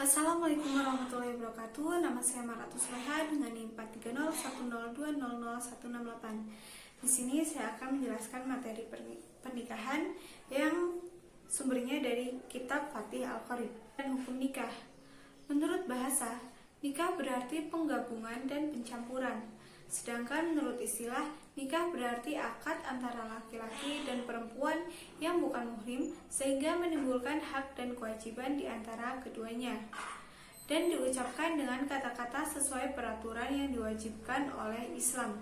Assalamualaikum warahmatullahi wabarakatuh. Nama saya Maratus Leha dengan NIM 43010210668. Di sini saya akan menjelaskan materi pernikahan yang sumbernya dari kitab Fatih Al-Qorib dan hukum nikah. Menurut bahasa, nikah berarti penggabungan dan pencampuran. Sedangkan menurut istilah, nikah berarti akad antara laki-laki dan perempuan yang bukan muhrim sehingga menimbulkan hak dan kewajiban di antara keduanya dan diucapkan dengan kata-kata sesuai peraturan yang diwajibkan oleh Islam.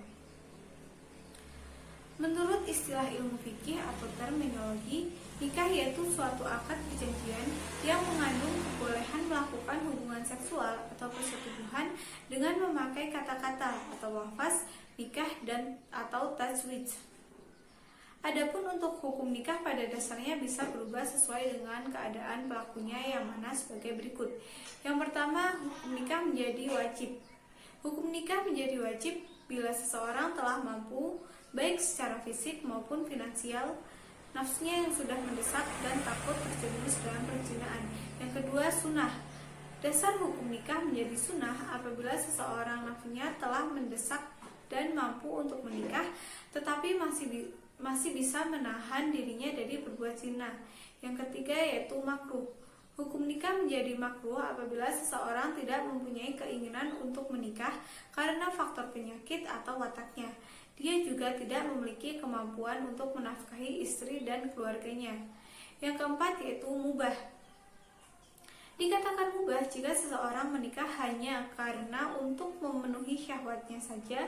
Menurut istilah ilmu fikih atau terminologi, nikah yaitu suatu akad perjanjian yang mengandung kebolehan melakukan hubungan seksual atau persetubuhan dengan memakai kata-kata atau lafaz nikah dan atau tajwid. Adapun untuk hukum nikah pada dasarnya bisa berubah sesuai dengan keadaan pelakunya yang mana sebagai berikut. Yang pertama, hukum nikah menjadi wajib. Hukum nikah menjadi wajib bila seseorang telah mampu baik secara fisik maupun finansial, nafsunya yang sudah mendesak dan takut terjerumus dalam perzinahan. Yang kedua, sunnah. Dasar hukum nikah menjadi sunnah apabila seseorang nafsunya telah mendesak dan mampu untuk menikah, tetapi masih bisa menahan dirinya dari berbuat zina. Yang ketiga yaitu makruh. Hukum nikah menjadi makruh apabila seseorang tidak mempunyai keinginan untuk menikah karena faktor penyakit atau wataknya. Dia juga tidak memiliki kemampuan untuk menafkahi istri dan keluarganya. Yang keempat yaitu mubah. Dikatakan mubah jika seseorang menikah hanya karena untuk memenuhi syahwatnya saja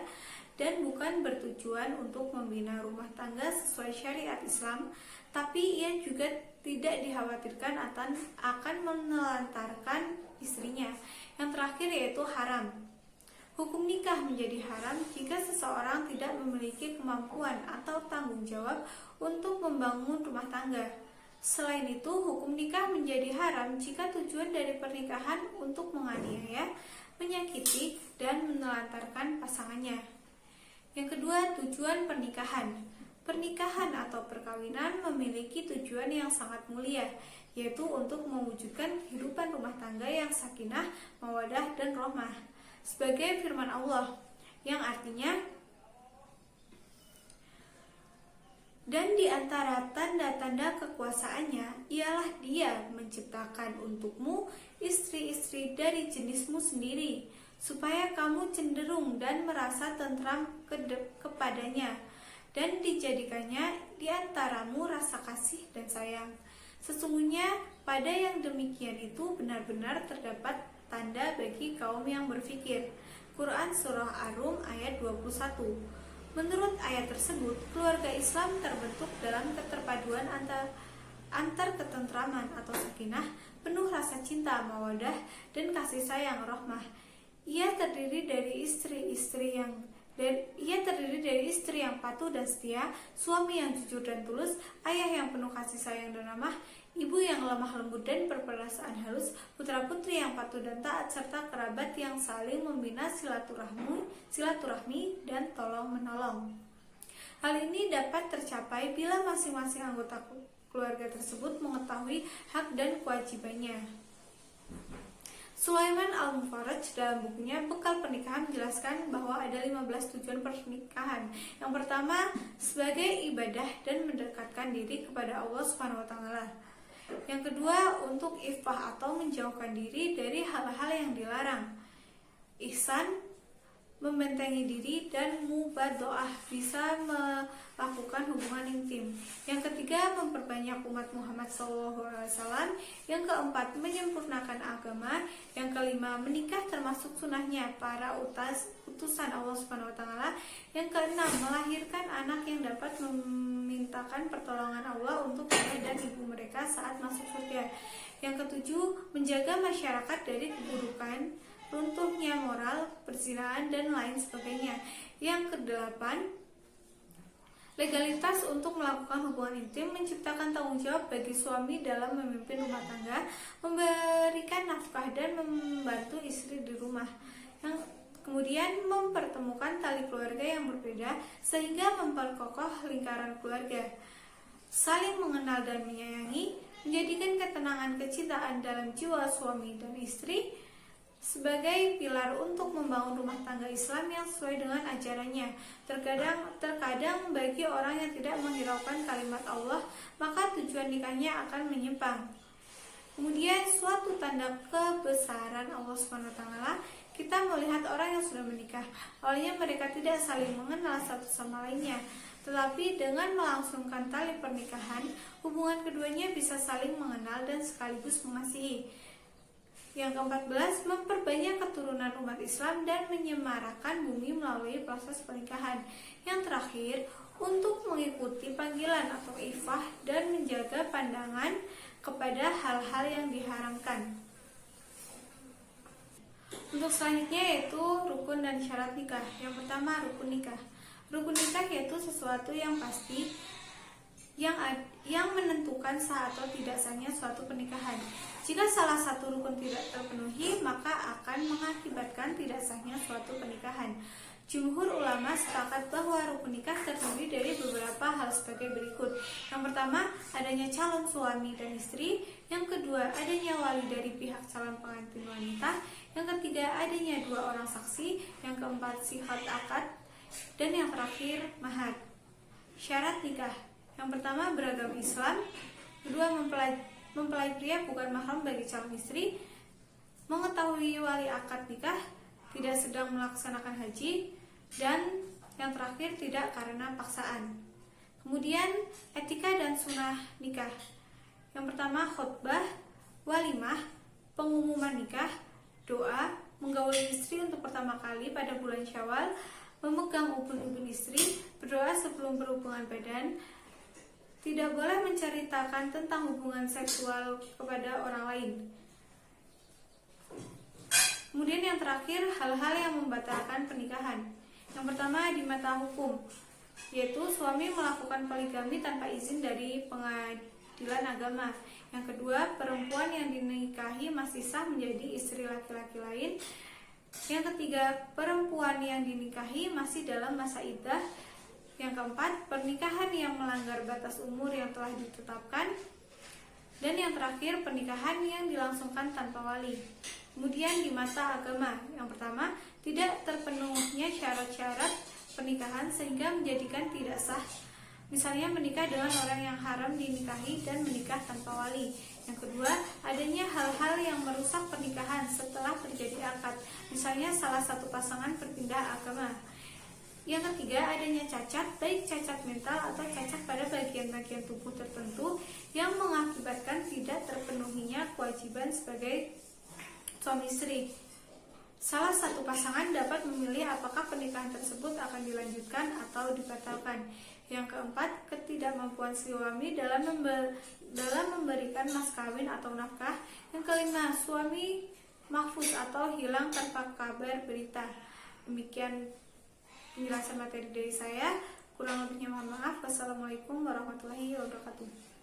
dan bukan bertujuan untuk membina rumah tangga sesuai syariat Islam, tapi ia juga tidak dikhawatirkan akan menelantarkan istrinya. Yang terakhir yaitu haram. Hukum nikah menjadi haram jika seseorang tidak memiliki kemampuan atau tanggung jawab untuk membangun rumah tangga. Selain itu, hukum nikah menjadi haram jika tujuan dari pernikahan untuk menganiaya, menyakiti, dan menelantarkan pasangannya. Yang kedua, tujuan pernikahan. Pernikahan atau perkawinan memiliki tujuan yang sangat mulia, yaitu untuk mewujudkan kehidupan rumah tangga yang sakinah, mawadah, dan rahmah. Sebagai firman Allah yang artinya, dan di antara tanda-tanda kekuasaannya ialah Dia menciptakan untukmu istri-istri dari jenismu sendiri, supaya kamu cenderung dan merasa tentram kepadanya, dan dijadikannya di antaramu rasa kasih dan sayang. Sesungguhnya pada yang demikian itu benar-benar terdapat tanda bagi kaum yang berfikir. Quran Surah Ar-Rum ayat 21. Menurut ayat tersebut, keluarga Islam terbentuk dalam keterpaduan antar ketentraman atau sakinah, penuh rasa cinta, mawadah, dan kasih sayang rahmah. Ia terdiri dari istri yang patuh dan setia, suami yang jujur dan tulus, ayah yang penuh kasih sayang dan ramah, ibu yang lemah lembut dan berperasaan halus, putra-putri yang patuh dan taat, serta kerabat yang saling membina silaturahmi dan tolong-menolong. Hal ini dapat tercapai bila masing-masing anggota keluarga tersebut mengetahui hak dan kewajibannya. Sulaiman Al-Mufarraj dalam bukunya Bekal Pernikahan menjelaskan bahwa ada 15 tujuan pernikahan. Yang pertama, sebagai ibadah dan mendekatkan diri kepada Allah SWT. Yang kedua, untuk ifah atau menjauhkan diri dari hal-hal yang dilarang. Ihsan, membentengi diri, dan mubadoah, bisa melakukan hubungan intim. Yang ketiga, memperbanyak umat Muhammad SAW. Yang keempat, menyempurnakan agama. Yang kelima, menikah termasuk sunahnya para utusan Allah SWT. Yang keenam, melahirkan anak yang dapat memintakan pertolongan Allah untuk ayah dan ibu mereka saat masuk surga. Yang ketujuh, menjaga masyarakat dari keburukan, runtuhnya moral, perzinahan, dan lain sebagainya. Yang kedelapan, legalitas untuk melakukan hubungan intim, menciptakan tanggung jawab bagi suami dalam memimpin rumah tangga, memberikan nafkah dan membantu istri di rumah. Yang kemudian mempertemukan tali keluarga yang berbeda sehingga memperkokoh lingkaran keluarga, saling mengenal dan menyayangi, menjadikan ketenangan kecintaan dalam jiwa suami dan istri sebagai pilar untuk membangun rumah tangga Islam yang sesuai dengan ajarannya. Terkadang bagi orang yang tidak menghiraukan kalimat Allah, maka tujuan nikahnya akan menyimpang. Kemudian suatu tanda kebesaran Allah SWT, kita melihat orang yang sudah menikah. Awalnya mereka tidak saling mengenal satu sama lainnya, tetapi dengan melangsungkan tali pernikahan, hubungan keduanya bisa saling mengenal dan sekaligus mengasihi. Yang ke-14, memperbanyak keturunan umat Islam dan menyemarakan bumi melalui proses pernikahan. Yang terakhir, untuk mengikuti panggilan atau ifah dan menjaga pandangan kepada hal-hal yang diharamkan. Untuk selanjutnya yaitu rukun dan syarat nikah. Yang pertama, rukun nikah. Rukun nikah yaitu sesuatu yang pasti yang menentukan sah atau tidak sahnya suatu pernikahan. Jika salah satu rukun tidak terpenuhi, maka akan mengakibatkan tidak sahnya suatu pernikahan. Jumhur ulama sepakat bahwa rukun nikah terdiri dari beberapa hal sebagai berikut. Yang pertama, adanya calon suami dan istri. Yang kedua, adanya wali dari pihak calon pengantin wanita. Yang ketiga, adanya 2 orang saksi. Yang keempat, sihat akad. Dan yang terakhir, mahar. Syarat nikah. Yang pertama, beragama Islam. Kedua, mempelai pria bukan mahram bagi calon istri. Mengetahui wali akad nikah, tidak sedang melaksanakan haji, dan yang terakhir tidak karena paksaan. Kemudian etika dan sunnah nikah. Yang pertama, khutbah, walimah, pengumuman nikah, doa, menggauli istri untuk pertama kali pada bulan Syawal, memegang ubun-ubun istri, berdoa sebelum berhubungan badan, tidak boleh menceritakan tentang hubungan seksual kepada orang lain. Kemudian yang terakhir, hal-hal yang membatalkan pernikahan. Yang pertama, di mata hukum, yaitu suami melakukan poligami tanpa izin dari pengadilan agama. Yang kedua, perempuan yang dinikahi masih sah menjadi istri laki-laki lain. Yang ketiga, perempuan yang dinikahi masih dalam masa iddah. Yang keempat, pernikahan yang melanggar batas umur yang telah ditetapkan. Dan yang terakhir, pernikahan yang dilangsungkan tanpa wali. Kemudian di mata agama, yang pertama, tidak terpenuhnya syarat-syarat pernikahan sehingga menjadikan tidak sah. Misalnya menikah dengan orang yang haram dinikahi dan menikah tanpa wali. Yang kedua, adanya hal-hal yang merusak pernikahan setelah terjadi akad. Misalnya salah satu pasangan berpindah agama. Yang ketiga, adanya cacat, baik cacat mental atau cacat pada bagian-bagian tubuh tertentu yang mengakibatkan tidak terpenuhinya kewajiban sebagai suami istri. Salah satu pasangan dapat memilih apakah pernikahan tersebut akan dilanjutkan atau dibatalkan. Yang keempat, ketidakmampuan suami dalam memberikan mas kawin atau nafkah. Yang kelima, suami mahfuz atau hilang tanpa kabar berita. Demikian penjelasan materi dari saya. Kurang lebihnya mohon maaf. Wassalamualaikum warahmatullahi wabarakatuh.